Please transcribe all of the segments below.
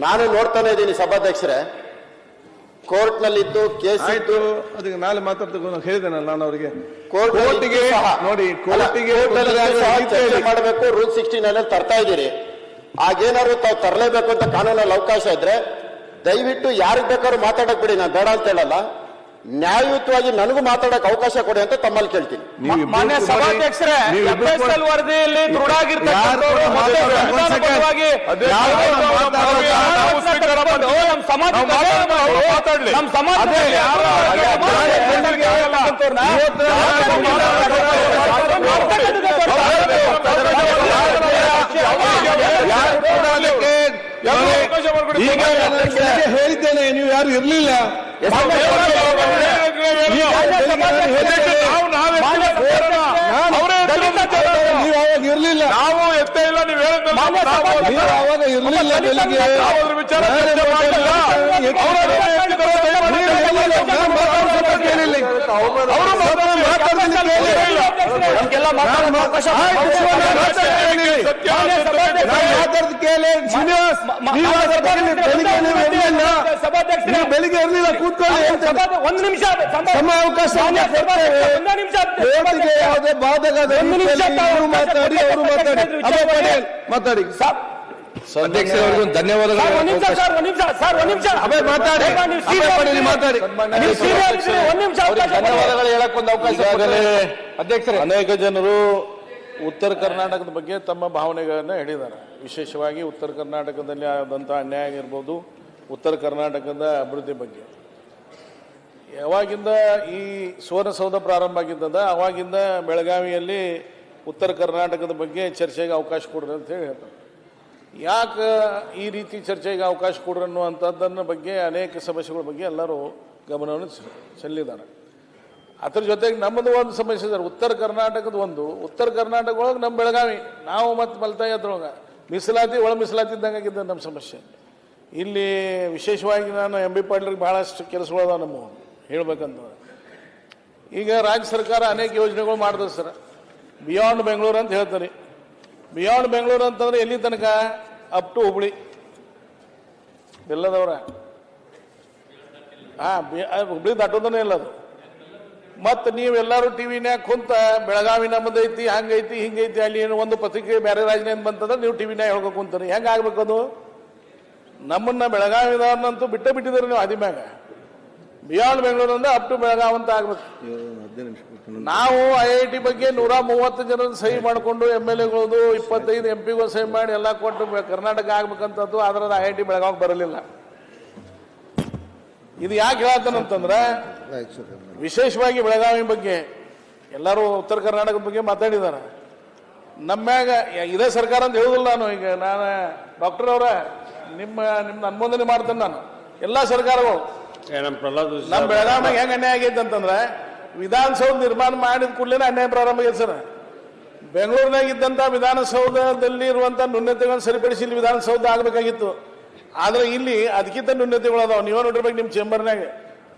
ನಾನು ನೋಡ್ತಾನೆ ಇದ್ದೀನಿ ಸಭಾಧ್ಯಕ್ಷರೇ, ಕೋರ್ಟ್ನಲ್ಲಿದ್ದು ಕೇಸ್ ಆಯ್ತು. ಅದಕ್ಕೆ ನಾಳೆ ಮಾತಾಡ್ತಕ್ಕ ಹೇಳಿದ್ದೇನಲ್ಲ ನಾನು ಅವರಿಗೆ ಕೋರ್ಟಿಗೆ ನೋಡಿ, ಕೋರ್ಟಿಗೆ ಮಾಡಬೇಕು. ರೂಲ್ 69 ತರ್ತಾ ಇದ್ದೀರಿ. ಆಗೇನಾದ್ರು ತಾವು ತರಲೇಬೇಕು ಅಂತ ಕಾನೂನಲ್ಲಿ ಅವಕಾಶ ಇದ್ರೆ ದಯವಿಟ್ಟು ಯಾರಿಗೆ ಬೇಕಾದ್ರೂ ಮಾತಾಡಕ್ ಬಿಡಿ, ನಾನು ಬೇಡ ಅಂತ ಹೇಳಲ್ಲ. ನ್ಯಾಯಯುತವಾಗಿ ನನಗೂ ಮಾತಾಡಕ್ ಅವಕಾಶ ಕೊಡಿ ಅಂತ ತಮ್ಮಲ್ಲಿ ಕೇಳ್ತೀನಿ. ಮಾನ್ಯ ಸಭಾಧ್ಯಕ್ಷರೇ, FSL ವರದಿಯಲ್ಲಿ ದೃಢಾಗಿರ್ತಕ್ಕಂಥವ್ರು ಹೇಳಿದ್ದೇನೆ, ನೀವು ಯಾರು ಇರ್ಲಿಲ್ಲ. ನೀವು ಅವಾಗ ಇರ್ಲಿಲ್ಲ, ನಾವು ಎತ್ತೇ ಇಲ್ಲ. ನೀವು ನೀವು ಅವಾಗ ಇರ್ಲಿಲ್ಲ. ಬೆಳಿಗ್ಗೆ ಬೆಳಿಗ್ಗೆ ಇರ್ಲಿಲ್ಲ. ಕೂತ್ಕೊಳ್ಳಿ, ಒಂದು ನಿಮಿಷ ಸಮಯ ಅವಕಾಶ. ಯಾವುದೇ ಬಾಧಕ ಮಾತಾಡಿ, ಅವರು ಮಾತಾಡಿ. ಅಧ್ಯಕ್ಷರವರಿಗೂ ಧನ್ಯವಾದಗಳು. ಧನ್ಯವಾದಗಳು ಹೇಳಕ್ ಒಂದು ಅವಕಾಶ. ಅಧ್ಯಕ್ಷರೇ, ಅನೇಕ ಜನರು ಉತ್ತರ ಕರ್ನಾಟಕದ ಬಗ್ಗೆ ತಮ್ಮ ಭಾವನೆಗಳನ್ನು ಹೇಳಿದ್ದಾರೆ. ವಿಶೇಷವಾಗಿ ಉತ್ತರ ಕರ್ನಾಟಕದಲ್ಲಿ ಆದಂಥ ಅನ್ಯಾಯ ಆಗಿರ್ಬೋದು, ಉತ್ತರ ಕರ್ನಾಟಕದ ಅಭಿವೃದ್ಧಿ ಬಗ್ಗೆ. ಯಾವಾಗಿಂದ ಈ ಸುವರ್ಣಸೌಧ ಪ್ರಾರಂಭ ಆಗಿದ್ದದ ಅವಾಗಿಂದ ಬೆಳಗಾವಿಯಲ್ಲಿ ಉತ್ತರ ಕರ್ನಾಟಕದ ಬಗ್ಗೆ ಚರ್ಚೆಗೆ ಅವಕಾಶ ಕೊಡ್ರಿ ಅಂತ ಹೇಳಿ ಹೇಳ್ತಾರೆ. ಯಾಕೆ ಈ ರೀತಿ ಚರ್ಚೆಗೆ ಅವಕಾಶ ಕೊಡ್ರಿ ಅನ್ನುವಂಥದ್ದನ್ನ ಬಗ್ಗೆ ಅನೇಕ ಸಮಸ್ಯೆಗಳ ಬಗ್ಗೆ ಎಲ್ಲರೂ ಗಮನವನ್ನು ಚೆಲ್ಲಿದ್ದಾರೆ. ಅದ್ರ ಜೊತೆಗೆ ನಮ್ಮದು ಒಂದು ಸಮಸ್ಯೆ ಇದೆ. ಉತ್ತರ ಕರ್ನಾಟಕದ ಉತ್ತರ ಕರ್ನಾಟಕ ಒಳಗೆ ನಮ್ಮ ಬೆಳಗಾವಿ, ನಾವು ಮತ್ತು ಮಲ್ತಾಯಿ ಅದ್ರೊಳಗೆ ಮೀಸಲಾತಿ ಒಳ ಮೀಸಲಾತಿ ಇದ್ದಂಗಾಗಿದ್ದ ನಮ್ಮ ಸಮಸ್ಯೆ. ಇಲ್ಲಿ ವಿಶೇಷವಾಗಿ ನಾನು ಎಂ ಬಿ ಪಾಟೀಲ್ರಿಗೆ ಭಾಳಷ್ಟು ಕೆಲಸಗಳದ ನಮ್ಮ ಹೇಳ್ಬೇಕಂತಂದ್ರೆ. ಈಗ ರಾಜ್ಯ ಸರ್ಕಾರ ಅನೇಕ ಯೋಜನೆಗಳು ಮಾಡಿದೆ ಸರ್. ಬಿಯಾಂಡ್ ಬೆಂಗಳೂರು ಅಂತ ಹೇಳ್ತಾರೆ. ಬಿಯಾಂಡ್ ಬೆಂಗಳೂರು ಅಂತಂದ್ರೆ ಎಲ್ಲಿ ತನಕ? ಅಪ್ ಟು ಹುಬ್ಳಿ ಎಲ್ಲದವ್ರ. ಹುಬ್ಳಿ ದಾಟೋದನೇ ಇಲ್ಲ ಅದು. ಮತ್ತು ನೀವೆಲ್ಲರೂ ಟಿವಿನ್ಯಾಗ ಕುಂತ ಬೆಳಗಾವಿ ನಮ್ಮದೈತಿ, ಹಂಗೈತಿ ಹಿಂಗೈತಿ, ಅಲ್ಲಿ ಏನು ಒಂದು ಪತ್ರಿಕೆ ಬೇರೆ ರಾಜ್ಯದಿಂದ ಬಂತಂದ್ರೆ ನೀವು ಟಿವಿನ್ಯಾಗ ಹೇಳ್ಕೊ ಕುಂತೀರಿ. ಹೆಂಗೆ ಆಗ್ಬೇಕು ಅದು? ನಮ್ಮನ್ನ ಬೆಳಗಾವಿದವ್ರನ್ನಂತೂ ಬಿಟ್ಟಿದ್ದಾರೆ ನೀವು ಆದಿಮ್ಯಾಗ. ಬಿಯಾಂಡ್ ಬೆಂಗಳೂರು ಅಂದ್ರೆ ಅಪ್ ಟು ಬೆಳಗಾವಿ ಅಂತ ಆಗ್ಬೇಕು. ನಾವು IIT ಬಗ್ಗೆ 130 ಜನ ಸಹಿ ಮಾಡಿಕೊಂಡು MLAಗಳದು 25 MP ಸಹಿ ಮಾಡಿ ಎಲ್ಲ ಕೊಟ್ಟು ಕರ್ನಾಟಕ ಆಗ್ಬೇಕಂತದ್ದು. ಆದ್ರೆ IIT ಬೆಳಗಾವಿ ಬರಲಿಲ್ಲ. ಇದು ಯಾಕೆ ಹೇಳ್ತಾನಂತಂದ್ರೆ ವಿಶೇಷವಾಗಿ ಬೆಳಗಾವಿ ಬಗ್ಗೆ ಎಲ್ಲರೂ ಉತ್ತರ ಕರ್ನಾಟಕದ ಬಗ್ಗೆ ಮಾತಾಡಿದ್ದಾರೆ. ನಮ್ಮ್ಯಾಗ ಇದೇ ಸರ್ಕಾರ ಅಂತ ಹೇಳುದಿಲ್ಲ ನಾನು. ಈಗ ನಾನು ಡಾಕ್ಟರ್ ಅವರ ನಿಮ್ನ ಅನುಮೋದನೆ ಮಾಡ್ತೇನೆ ನಾನು. ಎಲ್ಲ ಸರ್ಕಾರಗಳು ನಮ್ಮ ಬೆಳಗಾವಿಯಾಗ ಹೆಂಗೆ ಅನ್ಯಾಯ ಆಗೈತೆ ಅಂತಂದ್ರೆ ವಿಧಾನಸೌಧ ನಿರ್ಮಾಣ ಮಾಡಿದ ಕೂಡಲೇ ಅನ್ಯಾಯ ಪ್ರಾರಂಭ ಆಗೈತೆ ಸರ್. ಬೆಂಗಳೂರಿನಾಗ ಇದ್ದಂಥ ವಿಧಾನಸೌಧದಲ್ಲಿ ಇರುವಂಥ ನ್ಯೂನತೆಗಳನ್ನು ಸರಿಪಡಿಸಿ ಇಲ್ಲಿ ವಿಧಾನಸೌಧ ಆಗಬೇಕಾಗಿತ್ತು. ಆದರೆ ಇಲ್ಲಿ ಅದಕ್ಕಿಂತ ನ್ಯೂನತೆಗಳು ಅದಾವೆ. ನೀವೇ ನೋಡಿರ್ಬೇಕು ನಿಮ್ಮ ಚೇಂಬರ್ನಾಗ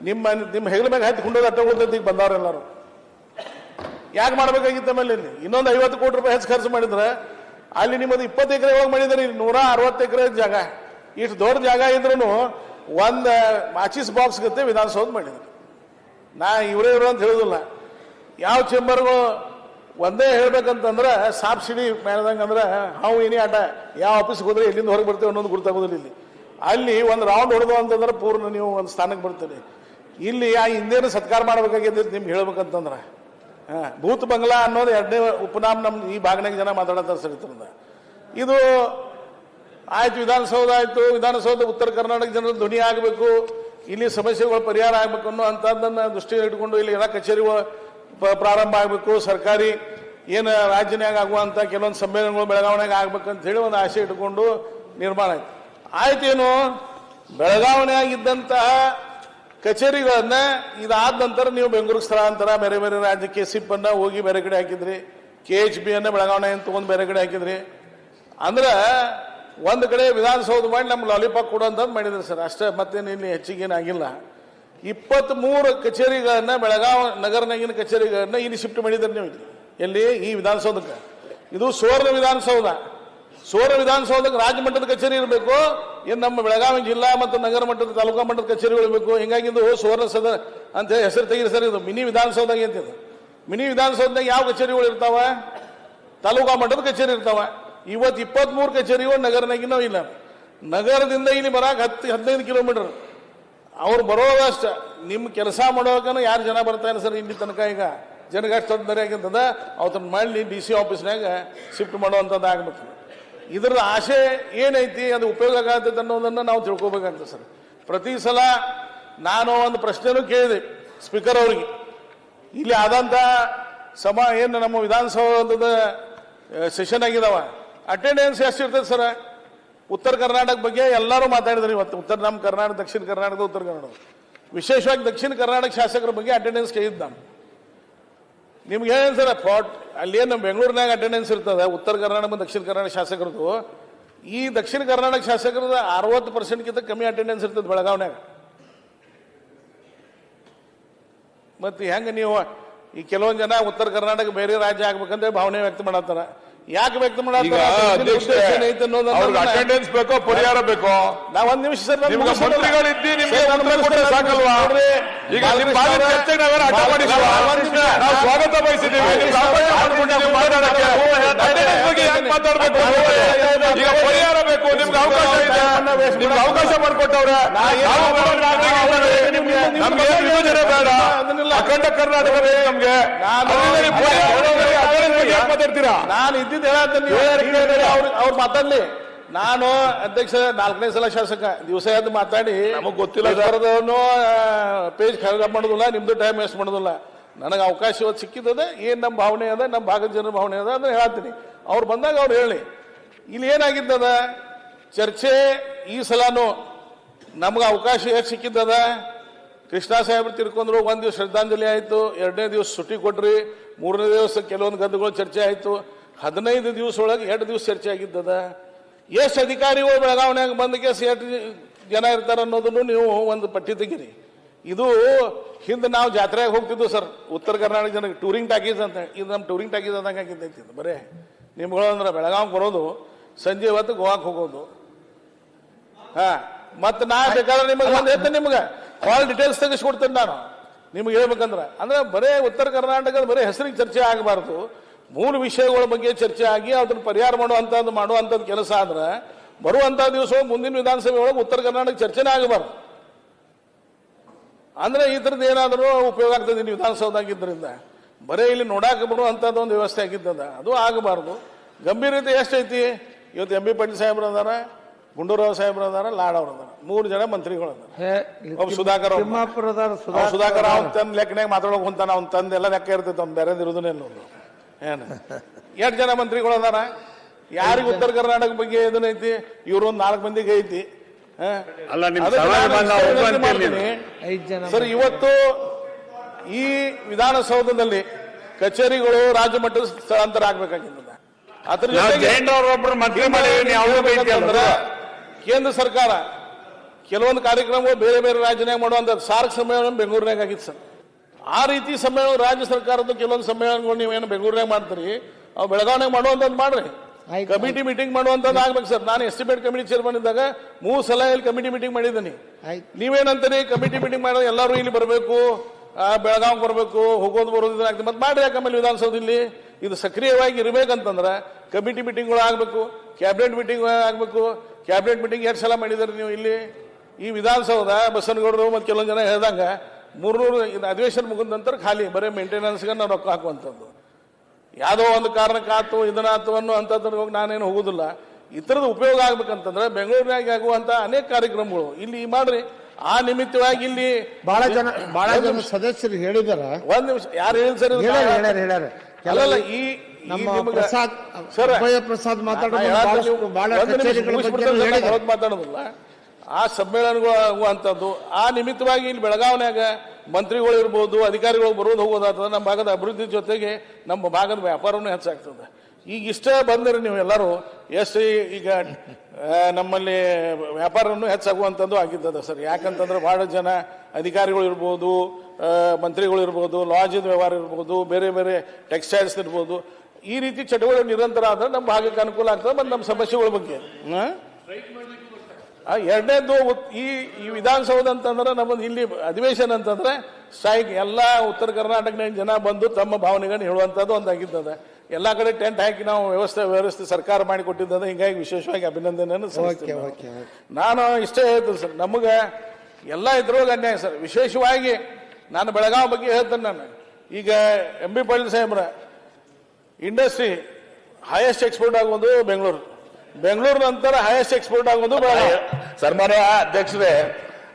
ನಿಮ್ಮ ಹೆಗಲ ಮ್ಯಾಗ ಹತ್ತಿ ಕುಂಡೋದು ಅಟ್ಟೋಗೋದಕ್ಕೆ ಈಗ ಬಂದವರೆಲ್ಲರೂ. ಯಾಕೆ ಮಾಡಬೇಕಾಗಿತ್ತು? ಆಮೇಲೆ ಇಲ್ಲಿ ಇನ್ನೊಂದು 50 ಕೋಟಿ ರೂಪಾಯಿ ಹೆಚ್ಚು ಖರ್ಚು ಮಾಡಿದ್ರೆ ಅಲ್ಲಿ ನಿಮ್ಮದು 20 ಎಕರೆ ಒಳಗೆ ಮಾಡಿದ್ರೆ 160 ಎಕರೆ ಜಾಗ. ಇಷ್ಟು ದೊಡ್ಡ ಜಾಗ ಇದ್ರೂ ಒಂದು ಮಾಚಿಸ್ ಬಾಕ್ಸ್ ಗತ್ತೆ ವಿಧಾನಸೌಧ ಮಾಡಿದ್ರು. ನಾ ಇವರೇ ಇವರು ಅಂತ ಹೇಳೋದಿಲ್ಲ. ಯಾವ ಚೇಂಬರ್ಗಳು ಒಂದೇ ಹೇಳ್ಬೇಕಂತಂದ್ರೆ ಸಾಪ್ ಸಿಡಿ ಮಾಡಿದಂಗೆ ಅಂದ್ರೆ ಹಾವು ಏನೇ ಆಟ. ಯಾವ ಆಫೀಸ್ಗೆ ಹೋದ್ರೆ ಎಲ್ಲಿಂದ ಹೊರಗೆ ಬರ್ತೇವೆ ಅನ್ನೋದು ಗೊತ್ತಾಗೋದಿಲ್ಲ. ಇಲ್ಲಿ ಅಲ್ಲಿ ಒಂದು ರೌಂಡ್ ಹೊಡೆದು ಅಂತಂದ್ರೆ ಪೂರ್ಣ ನೀವು ಒಂದು ಸ್ಥಾನಕ್ಕೆ ಬರ್ತೀರಿ. ಇಲ್ಲಿ ಆ ಹಿಂದೇನು ಸತ್ಕಾರ ಮಾಡ್ಬೇಕಾಗಿದ್ದು ನಿಮ್ಗೆ ಹೇಳ್ಬೇಕಂತಂದ್ರೆ ಭೂತ್ ಬಂಗ್ಲಾ ಅನ್ನೋದು 2ನೇ ಉಪನಾಮ ನಮ್ಮ ಈ ಭಾಗನಾಗ ಜನ ಮಾತಾಡೋದು ಸರಿತದ. ಇದು ಆಯ್ತು, ವಿಧಾನಸೌಧ ಆಯ್ತು. ವಿಧಾನಸೌಧ ಉತ್ತರ ಕರ್ನಾಟಕ ಜನರ ಧ್ವನಿ ಆಗಬೇಕು, ಇಲ್ಲಿ ಸಮಸ್ಯೆಗಳು ಪರಿಹಾರ ಆಗಬೇಕು ಅನ್ನೋ ಅಂಥದ್ದನ್ನು ದೃಷ್ಟಿಯಲ್ಲಿ ಇಟ್ಕೊಂಡು ಇಲ್ಲಿ ಎಲ್ಲ ಕಚೇರಿಗಳು ಪ್ರಾರಂಭ ಆಗಬೇಕು. ಸರ್ಕಾರಿ ಏನು ರಾಜ್ಯನಾಗ ಆಗುವಂಥ ಕೆಲವೊಂದು ಸಮ್ಮೇಳನಗಳು ಬೆಳಗಾವಿನಾಗ ಆಗ್ಬೇಕಂತ ಹೇಳಿ ಒಂದು ಆಸೆ ಇಟ್ಕೊಂಡು ನಿರ್ಮಾಣ ಆಯ್ತು. ಆಯ್ತೇನು, ಬೆಳಗಾವಿನಾಗಿದ್ದಂತಹ ಕಚೇರಿಗಳನ್ನ ಇದಾದ ನಂತರ ನೀವು ಬೆಂಗಳೂರು ಸ್ಥಳಾಂತರ ಬೇರೆ ಬೇರೆ ರಾಜ್ಯಕ್ಕೆ ಸಿಪ್ಪನ್ನು ಹೋಗಿ ಬೇರೆ ಕಡೆ ಹಾಕಿದ್ರಿ. KHB ಅನ್ನ ಬೆಳಗಾವಿನಾಗ ತೊಗೊಂಡು ಬೇರೆ ಕಡೆ ಹಾಕಿದ್ರಿ. ಅಂದ್ರೆ ಒಂದು ಕಡೆ ವಿಧಾನಸೌಧ ಮಾಡಿ ನಮ್ಮ ಲಾಲಿಪಾಪ್ ಕೊಡುವಂಥದ್ದು ಮಾಡಿದ್ರಿ ಸರ್. ಅಷ್ಟೇ, ಮತ್ತೇನು ಇಲ್ಲಿ ಹೆಚ್ಚಿಗೇನಾಗಿಲ್ಲ. 23 ಕಚೇರಿಗಳನ್ನ ಬೆಳಗಾವಿ ನಗರನಾಗಿನ ಕಚೇರಿಗಳನ್ನ ಇಲ್ಲಿ ಶಿಫ್ಟ್ ಮಾಡಿದ್ರಿ ನೀವು. ಎಲ್ಲಿ ಈ ವಿಧಾನಸೌಧಕ್ಕೆ. ಇದು ಸುವರ್ಣ ವಿಧಾನಸೌಧ. ಸುವರ್ಣ ವಿಧಾನಸೌಧಕ್ಕೆ ರಾಜ್ಯ ಮಟ್ಟದ ಕಚೇರಿ ಇರಬೇಕು, ಏನು ನಮ್ಮ ಬೆಳಗಾವಿ ಜಿಲ್ಲಾ ಮತ್ತು ನಗರ ಮಟ್ಟದ ತಾಲೂಕಾ ಮಟ್ಟದ ಕಚೇರಿಗಳು ಇರಬೇಕು. ಹಿಂಗಾಗಿ ಇದು ಸುವರ್ಣ ಸೌಧ ಅಂತ ಹೇಳಿ ಹೆಸರು ತೆಗೀರಿ ಸರ್. ಇದು ಮಿನಿ ವಿಧಾನಸೌಧ ಅಂತಿದೆ. ಮಿನಿ ವಿಧಾನಸೌಧದಾಗ ಯಾವ ಕಚೇರಿಗಳು ಇರ್ತಾವ? ತಾಲೂಕಾ ಮಟ್ಟದ ಕಚೇರಿ ಇರ್ತಾವ. ಇವತ್ತು 23 ಕಚೇರಿಗಳು ನಗರನಾಗಿನೂ ಇಲ್ಲ. ನಗರದಿಂದ ಇಲ್ಲಿ ಬರಾಕ 10-15 ಕಿಲೋಮೀಟರ್. ಅವ್ರು ಬರೋದಷ್ಟ ನಿಮ್ಮ ಕೆಲಸ ಮಾಡೋಕನ ಯಾರು ಜನ ಬರ್ತಾರೆ ಸರ್ ಇಲ್ಲಿ ತನಕ. ಈಗ ಜನಗೆ ಅಷ್ಟು ತೊಂದರೆ ಆಗಿರ್ತದ, ಅವತ್ತನ್ನು ಮಾಡಿ DC ಆಫೀಸ್ನಾಗ ಶಿಫ್ಟ್ ಮಾಡುವಂಥದ್ದು ಆಗ್ಬೇಕು. ಇದ್ರ ಆಶೆ ಏನೈತಿ, ಅದು ಉಪಯೋಗ ಆಗತ್ತೆ ಅನ್ನೋದನ್ನು ನಾವು ತಿಳ್ಕೊಬೇಕಾಗ್ತದೆ ಸರ್. ಪ್ರತಿ ಸಲ ನಾನು ಒಂದು ಪ್ರಶ್ನೆನೂ ಕೇಳಿದೆ ಸ್ಪೀಕರ್ ಅವರಿಗೆ. ಇಲ್ಲಿ ಆದಂಥ ಏನು ನಮ್ಮ ವಿಧಾನಸೌಧದ ಸೆಷನ್ ಆಗಿದಾವ, ಅಟೆಂಡೆನ್ಸ್ ಎಷ್ಟು ಇರ್ತದೆ ಸರ್? ಉತ್ತರ ಕರ್ನಾಟಕ ಬಗ್ಗೆ ಎಲ್ಲರೂ ಮಾತಾಡಿದ್ರು ಇವತ್ತು. ನಮ್ಮ ಕರ್ನಾಟಕ, ದಕ್ಷಿಣ ಕರ್ನಾಟಕ, ಉತ್ತರ ಕರ್ನಾಟಕ, ವಿಶೇಷವಾಗಿ ದಕ್ಷಿಣ ಕರ್ನಾಟಕ ಶಾಸಕರ ಬಗ್ಗೆ ಅಟೆಂಡೆನ್ಸ್ ಕೇಳಿದ್ದು ನಾನು. ನಿಮ್ಗೆ ಏನು ಸರ್ ಅಲ್ಲೇನು ನಮ್ಮ ಬೆಂಗಳೂರಿನಾಗ ಅಟೆಂಡೆನ್ಸ್ ಇರ್ತದೆ, ಉತ್ತರ ಕರ್ನಾಟಕ ಮತ್ತು ದಕ್ಷಿಣ ಕರ್ನಾಟಕ ಶಾಸಕರದು. ಈ ದಕ್ಷಿಣ ಕರ್ನಾಟಕ ಶಾಸಕರದ 60%ಗಿಂತ ಕಮ್ಮಿ ಅಟೆಂಡೆನ್ಸ್ ಇರ್ತದೆ ಬೆಳಗಾವಿನಾಗ. ಮತ್ತು ಹೆಂಗೆ ನೀವು ಈ ಕೆಲವೊಂದು ಜನ ಉತ್ತರ ಕರ್ನಾಟಕ ಬೇರೆ ರಾಜ್ಯ ಆಗ್ಬೇಕಂದ್ರೆ ಭಾವನೆ ವ್ಯಕ್ತ ಮಾಡತ್ತಾರ. ಯಾಕೆ ವ್ಯಕ್ತ ಮಾಡತ್ತಾರ? ಅಟೆಂಡೆನ್ಸ್ ಬೇಕೋ, ಪರಿಹಾರ ಬೇಕೋ? ನಾವ್ ಒಂದ್ ನಿಮಿಷ ಸರ್, ಮಂತ್ರಿಗಳಿದ್ದಿ ನಿಮ್ಗೆ ಸಾಕಲ್ವಾ? ಈಗ ನಿಮ್ಮ ಚರ್ಚೆಗೆ ಅಡ್ಡ ಮಾಡಿಸುವ ನಾವು ಸ್ವಾಗತ ಬಯಸಿದ್ದೀವಿ. ಮಾತಾಡ್ಬೇಕು, ಈಗ ಪರಿಹಾರ ಬೇಕು, ನಿಮ್ಗೆ ಅವಕಾಶ ಇದೆ, ನಿಮ್ಗೆ ಅವಕಾಶ ಮಾಡಿಕೊಟ್ಟವ್ರೆ. ನಮ್ಗೆ ಯೋಜನೆ ಬೇಡ, ಅಖಂಡ ಕರ್ನಾಟಕ ಬೇಕು ನಮ್ಗೆ. ಮಾತಾಡ್ತೀರಾ? ನಾನು ಇದ್ದಿದ್ದು ಅವ್ರು ಮಾತಾಡ್ಲಿ. ನಾನು ಅಧ್ಯಕ್ಷ 4ನೇ ಸಲ ಶಾಸಕ, ದಿವಸ ಎದ್ದು ಮಾತಾಡಿ ನಮಗ್ ಗೊತ್ತಿಲ್ಲ ಪೇಜ್ ಖರೀದಿ ಮಾಡೋದಿಲ್ಲ, ನಿಮ್ದು ಟೈಮ್ ವೇಸ್ಟ್ ಮಾಡೋದಿಲ್ಲ. ನನಗೆ ಅವಕಾಶ ಇವತ್ತು ಸಿಕ್ಕಿದ್ದದ. ಏನು ನಮ್ಮ ಭಾವನೆ ಅದ, ನಮ್ಮ ಭಾಗದ ಜನರ ಭಾವನೆ ಅದ ಅಂದ್ರೆ ಹೇಳ್ತೀನಿ. ಅವ್ರು ಬಂದಾಗ ಅವ್ರು ಹೇಳಿ. ಇಲ್ಲಿ ಏನಾಗಿದ್ದದ ಚರ್ಚೆ ಈ ಸಲನೂ ನಮ್ಗೆ ಅವಕಾಶ ಎಷ್ಟು ಸಿಕ್ಕಿದ್ದದ? ಕೃಷ್ಣ ಸಾಹೇಬ್ರು ತಿರ್ಕೊಂಡ್ರು, 1 ದಿವಸ ಶ್ರದ್ಧಾಂಜಲಿ ಆಯಿತು, 2ನೇ ದಿವಸ ಸುಟ್ಟಿ ಕೊಟ್ರಿ, 3ನೇ ದಿವಸ ಕೆಲವೊಂದು ಗದ್ದೆಗಳು ಚರ್ಚೆ ಆಯಿತು, 15 ದಿವಸ ಒಳಗೆ 2 ದಿವಸ ಚರ್ಚೆ ಆಗಿದ್ದದ. ಎಷ್ಟು ಅಧಿಕಾರಿಗಳು ಬೆಳಗಾವಿನಾಗ ಬಂದಕ್ಕೆ ಎಷ್ಟು ಜನ ಇರ್ತಾರೆ ಅನ್ನೋದನ್ನು ನೀವು ಒಂದು ಪಟ್ಟಿ ತೆಗೀರಿ. ಇದು ಹಿಂದೆ ನಾವು ಜಾತ್ರೆಗೆ ಹೋಗ್ತಿದ್ವು ಸರ್, ಉತ್ತರ ಕರ್ನಾಟಕ ಜನಕ್ಕೆ ಟೂರಿಂಗ್ ಟಾಕೀಸ್ ಅಂತ. ಇದು ನಮ್ಮ ಟೂರಿಂಗ್ ಟಾಕೀಸ್ ಆದಂಗೆ ಆಗಿದ್ದೈತಿ. ಬರೇ ನಿಮ್ಗಳು ಅಂದ್ರೆ ಬೆಳಗಾವಿಗೆ ಬರೋದು, ಸಂಜೆ ಹೊತ್ತು ಗೋವಾಕ್ಕೆ ಹೋಗೋದು. ಮತ್ತು ನಾ ಬೇಕಾದ್ರೆ ನಿಮಗೆ ಒಂದು ಹೇಳ್ತೇನೆ, ನಿಮ್ಗೆ ಭಾಳ ಡೀಟೇಲ್ಸ್ ತೆಗೆಸ್ಕೊಡ್ತೇನೆ ನಾನು ನಿಮ್ಗೆ ಹೇಳ್ಬೇಕಂದ್ರೆ. ಅಂದ್ರೆ ಬರೇ ಉತ್ತರ ಕರ್ನಾಟಕದ ಬರೀ ಹೆಸರಿಗೆ ಚರ್ಚೆ ಆಗಬಾರ್ದು, ಮೂಲ ವಿಷಯಗಳ ಬಗ್ಗೆ ಚರ್ಚೆ ಆಗಿ ಅದನ್ನು ಪರಿಹಾರ ಮಾಡುವಂಥದ್ದು ಕೆಲಸ ಆದ್ರೆ ಬರುವಂಥ ದಿವಸ ಮುಂದಿನ ವಿಧಾನಸಭೆ ಒಳಗೆ ಉತ್ತರ ಕರ್ನಾಟಕ ಚರ್ಚೆನೇ ಆಗಬಾರ್ದು. ಅಂದ್ರೆ ಈ ಥರದ್ದು ಏನಾದರೂ ಉಪಯೋಗ ಆಗ್ತದೆ ನೀವು ವಿಧಾನಸೌಧಾಗಿದ್ದರಿಂದ. ಬರೀ ಇಲ್ಲಿ ನೋಡಾಕ ಬರುವಂಥದ್ದು ಒಂದು ವ್ಯವಸ್ಥೆ ಆಗಿದ್ದದ, ಅದು ಆಗಬಾರ್ದು. ಗಂಭೀರತೆ ಎಷ್ಟೈತಿ? ಇವತ್ತು MB ಪಾಟೀಲ್ ಸಾಹೇಬ್ರು ಅದಾರ, ಗುಂಡೂರಾವ್ ಸಾಹೇಬ್ರು ಅದಾರ, ಲಾಡ್ ಅವ್ರು ಅದಾರ, 3 ಜನ ಮಂತ್ರಿಗಳು ಅದಾರ. ಸುಧಾಕರ್ ಅವ್ನ ತಂದು ಲೆಕ್ಕನಾಗ ಮಾತಾಡೋಕೆ ಹೊಂತಾನ, ಅವ್ನ ತಂದು ಎಲ್ಲ ಲೆಕ್ಕ ಇರ್ತೈತೆ, ಅವ್ನು ಬೇರೆ ಇರೋದನ್ನೆಲ್ಲ ಏನು 2 ಜನ ಮಂತ್ರಿಗಳು ಅದಾರ. ಯಾರಿಗೆ ಉತ್ತರ ಕರ್ನಾಟಕ ಬಗ್ಗೆ ಇದನ್ನೈತಿ? ಇವರು ಒಂದು 4 ಮಂದಿಗೆ ಐತಿ. ಸರ್, ಇವತ್ತು ಈ ವಿಧಾನಸೌಧದಲ್ಲಿ ಕಚೇರಿಗಳು ರಾಜ್ಯ ಮಟ್ಟದ ಸ್ಥಳಾಂತರ ಆಗ್ಬೇಕಾಗಿಲ್ಲ. ಅದ್ರ ಕೇಂದ್ರ ಸರ್ಕಾರ ಕೆಲವೊಂದು ಕಾರ್ಯಕ್ರಮಗಳು ಬೇರೆ ಬೇರೆ ರಾಜ್ಯನಾಗ ಮಾಡುವಂತ ಸಾರ್ಕ್ ಸಮ್ಮೇಳನ ಬೆಂಗಳೂರಿನಾಗ ಆಗಿತ್ತು ಸರ್. ಆ ರೀತಿ ಸಮ್ಮೇಳನ ರಾಜ್ಯ ಸರ್ಕಾರದ ಕೆಲವೊಂದು ಸಮ್ಮೇಳನಗಳು ನೀವೇನು ಬೆಂಗಳೂರಿನಾಗ ಮಾಡ್ತೀರಿ, ಅವು ಬೆಳಗಾವಿನಾಗ ಮಾಡುವಂಥದ್ದು ಮಾಡ್ರಿ. ಕಮಿಟಿ ಮೀಟಿಂಗ್ ಮಾಡುವಂಥದ್ದು ಆಗ್ಬೇಕು ಸರ್. ನಾನು ಎಸ್ಟಿಮೇಟ್ ಕಮಿಟಿ ಚೇರ್ಮನ್ ಇದ್ದಾಗ 3 ಸಲ ಇಲ್ಲಿ ಕಮಿಟಿ ಮೀಟಿಂಗ್ ಮಾಡಿದ್ದೀನಿ. ನೀವೇನಂತೀರಿ? ಕಮಿಟಿ ಮೀಟಿಂಗ್ ಮಾಡೋದು ಎಲ್ಲರೂ ಇಲ್ಲಿ ಬರಬೇಕು, ಬೆಳಗಾವಿಗೆ ಬರಬೇಕು, ಹೋಗೋದು ಬರೋದು ಆಗ್ತದೆ. ಮತ್ತೆ ಮಾಡಿ ಯಾಕಂದ್ರೆ ವಿಧಾನಸೌಧ ಇಲ್ಲಿ ಇದು ಸಕ್ರಿಯವಾಗಿ ಇರಬೇಕಂತಂದ್ರೆ ಕಮಿಟಿ ಮೀಟಿಂಗ್ಗಳು ಆಗಬೇಕು, ಕ್ಯಾಬಿನೆಟ್ ಮೀಟಿಂಗ್ ಆಗಬೇಕು. ಕ್ಯಾಬಿನೆಟ್ ಮೀಟಿಂಗ್ 2 ಸಲ ಮಾಡಿದಾರೆ ನೀವು ಇಲ್ಲಿ. ಈ ವಿಧಾನಸೌಧ ಬಸನಗೌಡರು ಮತ್ತು ಕೆಲವೊಂದು ಜನ ಹೇಳ್ದಂಗೆ 300 ಅಧಿವೇಶನ ಮುಗಿದ ನಂತರ ಖಾಲಿ ಬರೀ ಮೇಂಟೆನೆನ್ಸ್ಗೆ ನಾವು ರೊಕ್ಕ ಹಾಕುವಂಥದ್ದು. ಯಾವುದೋ ಒಂದು ಕಾರಣಕ್ಕಾತು ಇದನ್ನಾತು ಅನ್ನೋ ಅಂಥದ್ದು ಹೋಗಿ ನಾನೇನು ಹೋಗೋದಿಲ್ಲ. ಈ ಥರದ ಉಪಯೋಗ ಆಗ್ಬೇಕಂತಂದ್ರೆ ಬೆಂಗಳೂರಿನಾಗ ಆಗುವಂಥ ಅನೇಕ ಕಾರ್ಯಕ್ರಮಗಳು ಇಲ್ಲಿ ಮಾಡ್ರಿ. ಆ ನಿಮಿತ್ತವಾಗಿ ಇಲ್ಲಿ ಬಹಳ ಜನ ಸದಸ್ಯರು ಹೇಳಿದಾರ. 1 ನಿಮಿಷ, ಯಾರು ಹೇಳಿ ಸರ್? ಅಲ್ಲಲ್ಲ, ಈ ಪ್ರಸಾದ್ ಮಾತಾಡೋದಿಲ್ಲ. ಆ ಸಮ್ಮೇಳನಗಳು ಆಗುವಂಥದ್ದು ಆ ನಿಮಿತ್ತವಾಗಿ ಇಲ್ಲಿ ಬೆಳಗಾವಿನಾಗ ಮಂತ್ರಿಗಳು ಇರ್ಬೋದು, ಅಧಿಕಾರಿಗಳು ಬರೋದು ಹೋಗೋದಾಗ್ತದೆ. ನಮ್ಮ ಭಾಗದ ಅಭಿವೃದ್ಧಿ ಜೊತೆಗೆ ನಮ್ಮ ಭಾಗದ ವ್ಯಾಪಾರವೂ ಹೆಚ್ಚಾಗ್ತದೆ. ಈಗ ಇಷ್ಟೇ ಬಂದರೆ ನೀವು ಎಲ್ಲರೂ ಎಷ್ಟು ಈಗ ನಮ್ಮಲ್ಲಿ ವ್ಯಾಪಾರವನ್ನು ಹೆಚ್ಚಾಗುವಂಥದ್ದು ಆಗಿದ್ದದ ಸರ್. ಯಾಕಂತಂದ್ರೆ ಭಾಳ ಜನ ಅಧಿಕಾರಿಗಳು ಇರ್ಬೋದು, ಮಂತ್ರಿಗಳು ಇರ್ಬೋದು, ಲಾಜಿನ ವ್ಯವಹಾರ ಇರ್ಬೋದು, ಬೇರೆ ಬೇರೆ ಟೆಕ್ಸ್ಟೈಲ್ಸ್ ಇರ್ಬೋದು, ಈ ರೀತಿ ಚಟುವಟಿಕೆ ನಿರಂತರ ಆದರೆ ನಮ್ಮ ಭಾಗಕ್ಕೆ ಅನುಕೂಲ ಆಗ್ತದೆ. ಮತ್ತು ನಮ್ಮ ಸಮಸ್ಯೆಗಳ ಬಗ್ಗೆ ಎರಡನೇದು ಈ ವಿಧಾನಸೌಧ ಅಂತಂದ್ರೆ ನಮ್ಮದು ಇಲ್ಲಿ ಅಧಿವೇಶನ ಅಂತಂದ್ರೆ ಸ್ಟ್ರೈಕ್ ಎಲ್ಲ ಉತ್ತರ ಕರ್ನಾಟಕದ ಜನ ಬಂದು ತಮ್ಮ ಭಾವನೆಗಳನ್ನ ಹೇಳುವಂಥದ್ದು ಒಂದಾಗಿದ್ದದೆ. ಎಲ್ಲ ಕಡೆ ಟೆಂಟ್ ಹಾಕಿ ನಾವು ವ್ಯವಸ್ಥೆ ಸರ್ಕಾರ ಮಾಡಿ ಕೊಟ್ಟಿದ್ದದ. ಹಿಂಗಾಗಿ ವಿಶೇಷವಾಗಿ ಅಭಿನಂದನೆಯನ್ನು ಸಲ್ಲಿಸ್ತೀನಿ. ನಾನು ಇಷ್ಟೇ ಹೇಳ್ತೀನಿ ಸರ್, ನಮಗೆ ಎಲ್ಲ ಇದ್ರೊಳಗೆ ಅನ್ಯಾಯ ಸರ್. ವಿಶೇಷವಾಗಿ ನಾನು ಬೆಳಗಾವಿ ಬಗ್ಗೆ ಹೇಳ್ತೇನೆ. ನಾನು ಈಗ ಎಂ ಬಿ ಪಾಟೀಲ್ ಸಾಹೇಬ್ರ ಇಂಡಸ್ಟ್ರಿ ಹೈಯೆಸ್ಟ್ ಎಕ್ಸ್ಪೋರ್ಟ್ ಆಗೋದು ಬೆಂಗಳೂರು ನಂತರ ಹೈಯೆಸ್ಟ್ ಎಕ್ಸ್ಪೋರ್ಟ್ ಆಗೋದು ಬೆಳಗಾವಿ. ಸನ್ಮಾನ್ಯ ಅಧ್ಯಕ್ಷರೇ,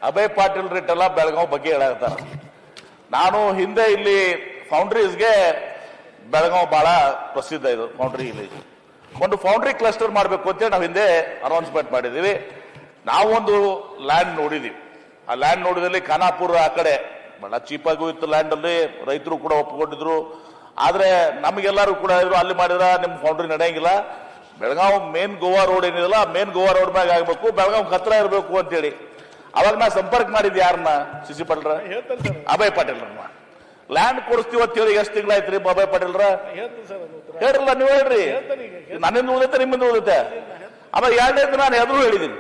ಅಭಯ್ ಪಾಟೀಲ್ ರೆಡ್ಡೆಲ್ಲ ಬೆಳಗಾವಿ ಬಗ್ಗೆ ಹೇಳಾಕತ್ತಾರ. ನಾನು ಹಿಂದೆ ಇಲ್ಲಿ ಫೌಂಡ್ರೀಸ್ಗೆ ಬೆಳಗಾವಿ ಬಹಳ ಪ್ರಸಿದ್ಧ ಇದು ಫೌಂಡ್ರಿ. ಇಲ್ಲಿ ಒಂದು ಫೌಂಡ್ರಿ ಕ್ಲಸ್ಟರ್ ಮಾಡಬೇಕು ಅಂತೇಳಿ ನಾವು ಹಿಂದೆ ಅನೌನ್ಸ್ಮೆಂಟ್ ಮಾಡಿದ್ದೀವಿ. ನಾವೊಂದು ಲ್ಯಾಂಡ್ ನೋಡಿದೀವಿ. ಆ ಲ್ಯಾಂಡ್ ನೋಡಿದಲ್ಲಿ ಖಾನಾಪುರ ಆ ಕಡೆ ಬಹಳ ಚೀಪಾಗೂ ಇತ್ತು ಲ್ಯಾಂಡ್ ಅಲ್ಲಿ, ರೈತರು ಕೂಡ ಒಪ್ಪಿಕೊಂಡಿದ್ರು. ಆದ್ರೆ ನಮಗೆಲ್ಲರೂ ಕೂಡ ಅಲ್ಲಿ ಮಾಡಿದ್ರ ನಿಮ್ ಫೌಂಡ್ರಿ ನಡೆಯಂಗಿಲ್ಲ, ಬೆಳಗಾವಿ ಮೇನ್ ಗೋವಾ ರೋಡ್ ಏನಿದೆಲ್ಲ ಮೇನ್ ಗೋವಾ ರೋಡ್ ಮ್ಯಾಗ ಆಗ್ಬೇಕು, ಬೆಳಗಾವಿ ಹತ್ರ ಇರಬೇಕು ಅಂತೇಳಿ. ಅವಾಗ ನಾ ಸಂಪರ್ಕ ಮಾಡಿದ್ದೆ ಯಾರನ್ನ, ಸಿ ಪಾಟೀಲ್ರ, ಅಭಯ್ ಪಾಟೀಲ್ರನ್ನ. ಲ್ಯಾಂಡ್ ಕೊಡಿಸ್ತೀವಿ ಅಂತ ಹೇಳಿ ಎಷ್ಟು ತಿಂಗಳಾಯ್ತ್ರಿ ಅಭಯ್ ಪಾಟೀಲ್ರ? ಹೇಳ್ರಲ್ಲ, ನೀವು ಹೇಳ್ರಿ. ನನ್ನಿಂದ ಉಳಿದೈತೆ, ನಿಮ್ಮಿಂದ ಉಳಿದೈತೆ. ಆಮೇಲೆ ಎರಡನೇದು ನಾನು ಎದುರು ಹೇಳಿದ್ದೀನಿ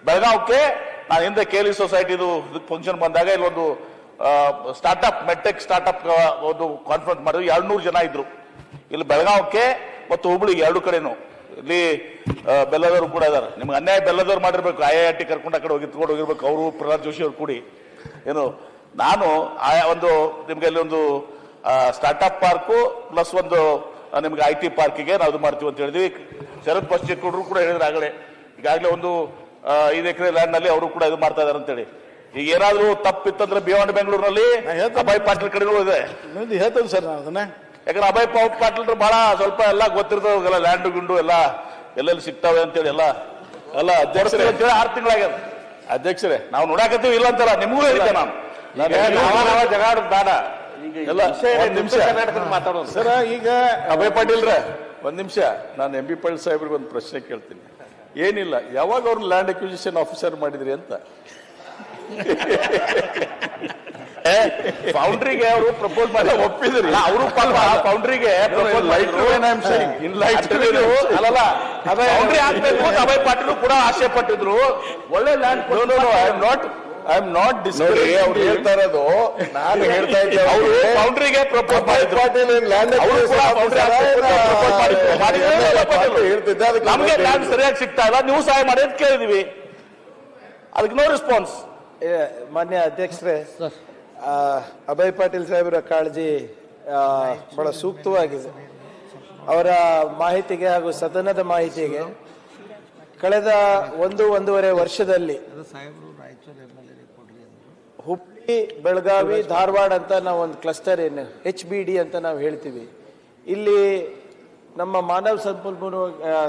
ಬೆಳಗಾವಕ್ಕೆ. ನಾನು ಹಿಂದೆ ಕೇಲಿ ಸೊಸೈಟಿದು ಫಂಕ್ಷನ್ ಬಂದಾಗ ಇಲ್ಲೊಂದು ಸ್ಟಾರ್ಟ್ಅಪ್ ಮೆಟ್ಟೆಕ್ ಸ್ಟಾರ್ಟ್ಅಪ್ ಒಂದು ಕಾನ್ಫರೆನ್ಸ್ ಮಾಡಿದ್ವಿ. 200 ಜನ ಇದ್ರು ಇಲ್ಲಿ ಬೆಳಗಾವಕ್ಕೆ ಮತ್ತು ಹುಬ್ಳಿಗೆ, ಎರಡು ಕಡೆನು. ಇಲ್ಲಿ ಬೆಲ್ಲದವ್ರು ಕೂಡ ಇದಾರೆ. ನಿಮ್ಗೆ ಅನ್ಯಾಯ ಬೆಲ್ಲದವ್ರು ಮಾಡಿರ್ಬೇಕು. IIT ಕರ್ಕೊಂಡು ಆ ಕಡೆ ತಗೊಂಡು ಹೋಗಿರ್ಬೇಕು. ಅವರು ಪ್ರಹ್ಲಾದ್ ಜೋಶಿ ಅವ್ರು ಕೂಡಿ ಏನು. ನಾನು ಒಂದು ನಿಮ್ಗೆ ಅಲ್ಲಿ ಒಂದು ಸ್ಟಾರ್ಟ್ಅಪ್ ಪಾರ್ಕು ಪ್ಲಸ್ ಒಂದು ನಿಮ್ಗೆ IT ಪಾರ್ಕಿಗೆ ನಾವು ಇದು ಮಾಡ್ತೀವಿ ಅಂತ ಹೇಳಿದ್ವಿ. ಶರತ್ ಬಸ್ಟೇಗೌಡರು ಕೂಡ ಹೇಳಿದ್ರೆ ಈಗಾಗಲೇ ಒಂದು 5 ಎಕರೆ ಲ್ಯಾಂಡ್ ನಲ್ಲಿ ಅವರು ಕೂಡ ಇದು ಮಾಡ್ತಾ ಇದಾರೆ ಅಂತೇಳಿ. ಈಗ ಏನಾದ್ರು ತಪ್ಪಿತ್ತಂದ್ರೆ ಬಿಯಾಂಡ್ ಬೆಂಗಳೂರಿನಲ್ಲಿ ಅಭಯ್ ಪಾಟೀಲ್ ಕಡೆಗಳು ಇದೆ. ಹೇಳ್ತೇನೆ ಸರ್ ನಾನು ಅದನ್ನ. ಯಾಕಂದ್ರೆ ಅಭಯ್ ಪಾಟೀಲ್ ಬಹಳ ಸ್ವಲ್ಪ ಎಲ್ಲ ಗೊತ್ತಿರ್ತಾವೆಲ್ಲ, ಲ್ಯಾಂಡ್ ಗುಂಡು ಎಲ್ಲ ಎಲ್ಲೆಲ್ಲಿ ಸಿಗ್ತಾವೆ ಅಂತೇಳಿ ಎಲ್ಲ 6 ತಿಂಗಳಾಗ್ಯದ. ಅಧ್ಯಕ್ಷರೇ, ನಾವು ನೋಡಾಕತ್ತೀವಿ ಇಲ್ಲ ಅಂತಲ್ಲ, ನಿಮಗೂ ಹೇಳಿದ್ದೆ ನಾನು. ಜಗಾಡ ಬೇಡ ಎಲ್ಲ ನಿಮಿಷ ಮಾತಾಡೋದು ಸರ್. ಈಗ ಅಭಯ್ ಪಾಟೀಲ್ರ ಒಂದ್ ನಿಮಿಷ, ನಾನು ಎಂ ಬಿ ಪಾಟೀಲ್ ಸಾಹೇಬ್ರಿಗೆ ಒಂದು ಪ್ರಶ್ನೆ ಕೇಳ್ತೀನಿ. ಏನಿಲ್ಲ, ಯಾವಾಗ ಅವ್ರು ಲ್ಯಾಂಡ್ ಅಕ್ವಿಸಿಷನ್ ಆಫೀಸರ್ ಮಾಡಿದ್ರಿ ಅಂತ? ಫೌಂಡ್ರಿಗೆ ಅವರು ಪ್ರಪೋಸ್ ಮಾಡಿ ಒಪ್ಪಿದ್ರಿ. ಅವರು ಫೌಂಡ್ರಿಗೆ ಅಭಯ್ ಪಾಟೀಲ್ ಕೂಡ ಆಸೆ ಪಟ್ಟಿದ್ರು. ಒಳ್ಳೆ ಲ್ಯಾಂಡ್ ಐ ಆಮ್ ನಾಟ್ ಡಿಸ್ಕರಿ. ಅವ್ರು ಹೇಳ್ತಾ ಇರೋದು, ನಾನು ಹೇಳ್ತಾ ಇದ್ದೆ ಅವರು ಫೌಂಡ್ರಿಗೆ ಪ್ರಪೋಸ್ ಮಾಡಿದ್ರು. ನಮ್ಗೆ ಲ್ಯಾಂಡ್ ಸರಿಯಾಗಿ ಸಿಗ್ತಾ ಇಲ್ಲ, ನೀವು ಸಹಾಯ ಮಾಡಿ ಅಂತ ಕೇಳಿದೀವಿ. ಅದಕ್ಕೆ ನೋ ರೆಸ್ಪಾನ್ಸ್. ಮಾನ್ಯ ಅಧ್ಯಕ್ಷರೇ, ಅಭಯ್ ಪಾಟೀಲ್ ಸಾಹೇಬರ ಕಾಳಜಿ ಬಹಳ ಸೂಕ್ತವಾಗಿದೆ. ಅವರ ಮಾಹಿತಿಗೆ ಹಾಗೂ ಸದನದ ಮಾಹಿತಿಗೆ ಕಳೆದ 1-1.5 ವರ್ಷದಲ್ಲಿ ಹುಬ್ಳಿ, ಬೆಳಗಾವಿ, ಧಾರವಾಡ ಅಂತ ನಾವು ಒಂದು ಕ್ಲಸ್ಟರ್ ಏನು HBD ಅಂತ ನಾವು ಹೇಳ್ತೀವಿ. ಇಲ್ಲಿ ನಮ್ಮ ಮಾನವ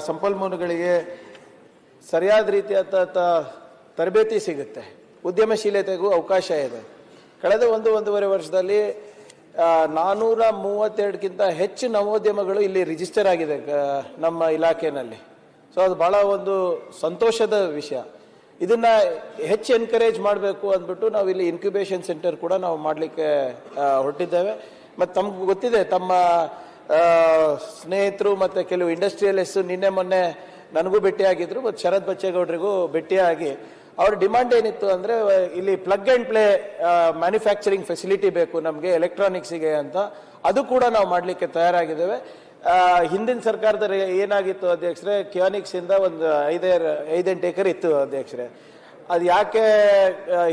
ಸಂಪನ್ಮೂಲಗಳಿಗೆ ಸರಿಯಾದ ರೀತಿಯಾದ ತರಬೇತಿ ಸಿಗುತ್ತೆ, ಉದ್ಯಮಶೀಲತೆಗೂ ಅವಕಾಶ ಇದೆ. ಕಳೆದ 1-1.5 ವರ್ಷದಲ್ಲಿ 432ಕ್ಕಿಂತ ಹೆಚ್ಚು ನವೋದ್ಯಮಗಳು ಇಲ್ಲಿ ರಿಜಿಸ್ಟರ್ ಆಗಿದೆ ನಮ್ಮ ಇಲಾಖೆಯಲ್ಲಿ. ಸೊ ಅದು ಬಹಳ ಒಂದು ಸಂತೋಷದ ವಿಷಯ. ಇದನ್ನ ಹೆಚ್ಚು ಎನ್ಕರೇಜ್ ಮಾಡಬೇಕು ಅಂದ್ಬಿಟ್ಟು ನಾವು ಇಲ್ಲಿ ಇನ್ಕ್ಯುಬೇಷನ್ ಸೆಂಟರ್ ಕೂಡ ನಾವು ಮಾಡಲಿಕ್ಕೆ ಹೊರಟಿದ್ದೇವೆ. ಮತ್ತು ತಮ್ಗೆ ಗೊತ್ತಿದೆ, ತಮ್ಮ ಸ್ನೇಹಿತರು ಮತ್ತು ಕೆಲವು ಇಂಡಸ್ಟ್ರಿಯಲಿಸ್ಟು ನಿನ್ನೆ ಮೊನ್ನೆ ನನಗೂ ಭೇಟಿಯಾಗಿದ್ರು ಮತ್ತು ಶರತ್ ಬಚ್ಚೇಗೌಡರಿಗೂ ಭೇಟಿಯಾಗಿ ಅವ್ರ ಡಿಮಾಂಡ್ ಏನಿತ್ತು ಅಂದರೆ ಇಲ್ಲಿ plug and play manufacturing facility ಬೇಕು ನಮಗೆ ಎಲೆಕ್ಟ್ರಾನಿಕ್ಸಿಗೆ ಅಂತ. ಅದು ಕೂಡ ನಾವು ಮಾಡಲಿಕ್ಕೆ ತಯಾರಾಗಿದ್ದೇವೆ. ಹಿಂದಿನ ಸರ್ಕಾರದಲ್ಲಿ ಏನಾಗಿತ್ತು ಅಧ್ಯಕ್ಷರೇ, ಕಿಯಾನಿಕ್ಸ್ ಇಂದ ಒಂದು 5-8 ಎಕರೆ ಇತ್ತು ಅಧ್ಯಕ್ಷರೇ. ಅದು ಯಾಕೆ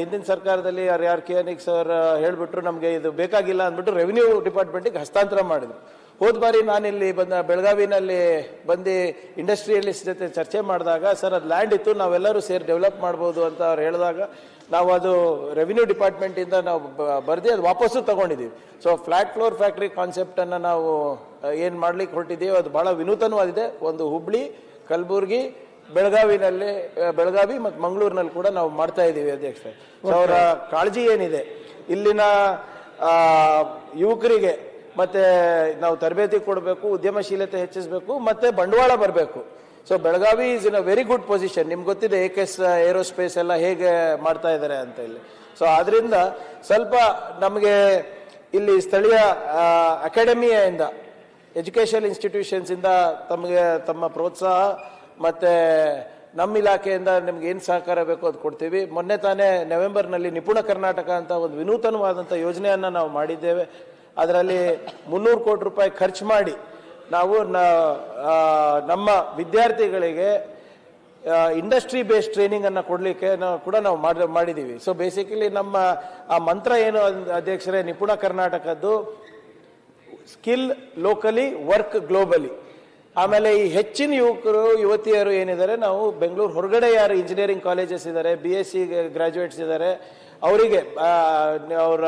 ಹಿಂದಿನ ಸರ್ಕಾರದಲ್ಲಿ ಯಾರು ಕಿಯಾನಿಕ್ಸ್ ಅವರು ಹೇಳ್ಬಿಟ್ರು ನಮಗೆ ಇದು ಬೇಕಾಗಿಲ್ಲ ಅಂದ್ಬಿಟ್ಟು ರೆವಿನ್ಯೂ ಡಿಪಾರ್ಟ್ಮೆಂಟಿಗೆ ಹಸ್ತಾಂತರ ಮಾಡಿದ್ರು. ಹೋದ ಬಾರಿ ನಾನಿಲ್ಲಿ ಬೆಳಗಾವಿನಲ್ಲಿ ಬಂದು ಇಂಡಸ್ಟ್ರಿಯಲಿಸ್ಟ್ ಜೊತೆ ಚರ್ಚೆ ಮಾಡಿದಾಗ, ಸರ್ ಅದು ಲ್ಯಾಂಡ್ ಇತ್ತು, ನಾವೆಲ್ಲರೂ ಸೇರಿ ಡೆವಲಪ್ ಮಾಡ್ಬೋದು ಅಂತ ಅವ್ರು ಹೇಳಿದಾಗ ನಾವು ಅದು ರೆವಿನ್ಯೂ ಡಿಪಾರ್ಟ್ಮೆಂಟಿಂದ ನಾವು ಬರ್ದು ಅದು ವಾಪಸ್ಸು ತಗೊಂಡಿದ್ದೀವಿ. ಸೊ ಫ್ಲಾಟ್ ಫ್ಲೋರ್ ಫ್ಯಾಕ್ಟ್ರಿ ಕಾನ್ಸೆಪ್ಟನ್ನು ನಾವು ಏನು ಮಾಡ್ಲಿಕ್ಕೆ ಹೊರಟಿದ್ದೀವಿ ಅದು ಭಾಳ ವಿನೂತನವಾಗಿದೆ. ಒಂದು ಹುಬ್ಳಿ, ಕಲಬುರ್ಗಿ, ಬೆಳಗಾವಿ ಮತ್ತು ಮಂಗಳೂರಿನಲ್ಲಿ ಕೂಡ ನಾವು ಮಾಡ್ತಾ ಇದ್ದೀವಿ ಅಧ್ಯಕ್ಷರೇ. ಸೊ ಅವರ ಕಾಳಜಿ ಏನಿದೆ, ಇಲ್ಲಿನ ಯುವಕರಿಗೆ ಮತ್ತೆ ನಾವು ತರಬೇತಿ ಕೊಡಬೇಕು, ಉದ್ಯಮಶೀಲತೆ ಹೆಚ್ಚಿಸಬೇಕು, ಮತ್ತೆ ಬಂಡವಾಳ ಬರಬೇಕು. So Belagavi is in a very good position. ನಿಮ್ಗೆ ಗೊತ್ತಿದೆ AKS ಏರೋಸ್ಪೇಸ್ ಎಲ್ಲ ಹೇಗೆ ಮಾಡ್ತಾ ಇದ್ದಾರೆ ಅಂತ ಇಲ್ಲಿ. ಸೊ ಆದ್ರಿಂದ ಸ್ವಲ್ಪ ನಮಗೆ ಇಲ್ಲಿ ಸ್ಥಳೀಯ ಅಕಾಡೆಮಿಯಿಂದ ಎಜುಕೇಶನ್ ಇನ್ಸ್ಟಿಟ್ಯೂಷನ್ಸ್ ಇಂದ ತಮಗೆ ತಮ್ಮ ಪ್ರೋತ್ಸಾಹ ಮತ್ತೆ ನಮ್ಮ ಇಲಾಖೆಯಿಂದ ನಿಮ್ಗೆ ಏನು ಸಹಕಾರ ಬೇಕೋ ಅದು ಕೊಡ್ತೀವಿ. ಮೊನ್ನೆ ತಾನೇ ನವೆಂಬರ್ನಲ್ಲಿ ನಿಪುಣ ಕರ್ನಾಟಕ ಅಂತ ಒಂದು ವಿನೂತನವಾದಂಥ ಯೋಜನೆಯನ್ನು ನಾವು ಮಾಡಿದ್ದೇವೆ. ಅದರಲ್ಲಿ 300 ಕೋಟಿ ರೂಪಾಯಿ ಖರ್ಚು ಮಾಡಿ ನಾವು ನಮ್ಮ ವಿದ್ಯಾರ್ಥಿಗಳಿಗೆ ಇಂಡಸ್ಟ್ರಿ ಬೇಸ್ಡ್ ಟ್ರೈನಿಂಗ್ ಅನ್ನು ಕೊಡಲಿಕ್ಕೆ ನಾವು ಮಾಡಿದ್ದೀವಿ. ಸೊ ಬೇಸಿಕಲಿ ನಮ್ಮ ಆ ಮಂತ್ರ ಏನು ಅಧ್ಯಕ್ಷರೇ, ನಿಪುಣ ಕರ್ನಾಟಕದ್ದು ಸ್ಕಿಲ್ ಲೋಕಲಿ ವರ್ಕ್ ಗ್ಲೋಬಲಿ. ಆಮೇಲೆ ಈ ಹೆಚ್ಚಿನ ಯುವತಿಯರು ಏನಿದ್ದಾರೆ, ನಾವು ಬೆಂಗಳೂರು ಹೊರಗಡೆ ಯಾರು ಇಂಜಿನಿಯರಿಂಗ್ ಕಾಲೇಜಸ್ ಇದ್ದಾರೆ, BSc ಗ್ರಾಜುಯೇಟ್ಸ್ ಇದ್ದಾರೆ, ಅವರಿಗೆ ಅವರ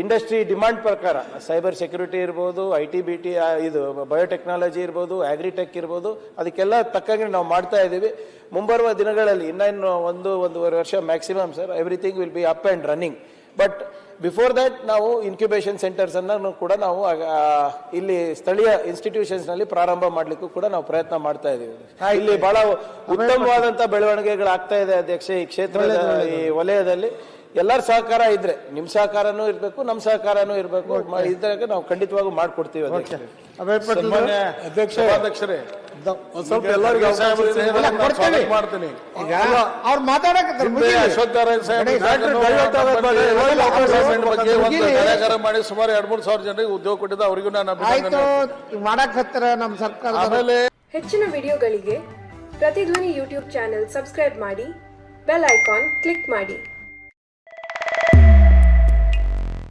ಇಂಡಸ್ಟ್ರಿ ಡಿಮಾಂಡ್ ಪ್ರಕಾರ ಸೈಬರ್ ಸೆಕ್ಯೂರಿಟಿ ಇರ್ಬೋದು, IT BT ಇದು ಬಯೋಟೆಕ್ನಾಲಜಿ ಇರ್ಬೋದು, ಆಗ್ರಿಟೆಕ್ ಇರ್ಬೋದು, ಅದಕ್ಕೆಲ್ಲ ತಕ್ಕಂಗೆ ನಾವು ಮಾಡ್ತಾ ಇದ್ದೀವಿ. ಮುಂಬರುವ ದಿನಗಳಲ್ಲಿ ಇನ್ನೇನು 1-1.5 ವರ್ಷ maximum sir, everything will be up and running. But before that ನಾವು ಇನ್ಕ್ಯುಬೇಷನ್ ಸೆಂಟರ್ಸ್ ಅನ್ನು ಕೂಡ ನಾವು ಇಲ್ಲಿ ಸ್ಥಳೀಯ ಇನ್ಸ್ಟಿಟ್ಯೂಷನ್ಸ್ ನಲ್ಲಿ ಪ್ರಾರಂಭ ಮಾಡ್ಲಿಕ್ಕೂ ಕೂಡ ನಾವು ಪ್ರಯತ್ನ ಮಾಡ್ತಾ ಇದ್ದೀವಿ. ಇಲ್ಲಿ ಬಹಳ ಉತ್ತಮವಾದಂತ ಬೆಳವಣಿಗೆಗಳಾಗ್ತಾ ಇದೆ ಅಧ್ಯಕ್ಷ. ಈ ಕ್ಷೇತ್ರದ ಈ ವಲಯದಲ್ಲಿ ಎಲ್ಲರ ಸಹಕಾರ ಇದ್ರೆ, ನಿಮ್ ಸಹಕಾರನೂ ಇರ್ಬೇಕು, ನಮ್ ಸಹಕಾರನೂ ಇರ್ಬೇಕು. ಇದ್ದಾಗ ನಾವು ಖಂಡಿತವಾಗೂ ಮಾಡ್ಕೊಡ್ತೀವಿ ಅಧ್ಯಕ್ಷರೇ. ಅಧ್ಯಕ್ಷರೇ ಒಂದ್ ಸ್ವಲ್ಪ ಎಲ್ಲರಿಗೂ ಮಾಡ್ತೀನಿ. ಈಗ ಅವ್ರು ಮಾತಾಡಕತ್ತಾರೆ ಕಾರ್ಯಾಗಾರ ಮಾಡಿ ಸುಮಾರು 2-3 ಸಾವಿರ ಜನರಿಗೆ ಉದ್ಯೋಗ ಕೊಟ್ಟಿದ್ದ, ಅವರಿಗೂ ನಾನು ಆಯ್ತು ಮಾಡಕ್ ಹತ್ತಾರ ನಮ್ಮ ಸರ್ಕಾರ. ಆಮೇಲೆ ಹೆಚ್ಚಿನ ವಿಡಿಯೋಗಳಿಗೆ ಪ್ರತಿಧ್ವನಿ ಯೂಟ್ಯೂಬ್ ಚಾನೆಲ್ ಸಬ್ಸ್ಕ್ರೈಬ್ ಮಾಡಿ, ಬೆಲ್ ಐಕಾನ್ ಕ್ಲಿಕ್ ಮಾಡಿ.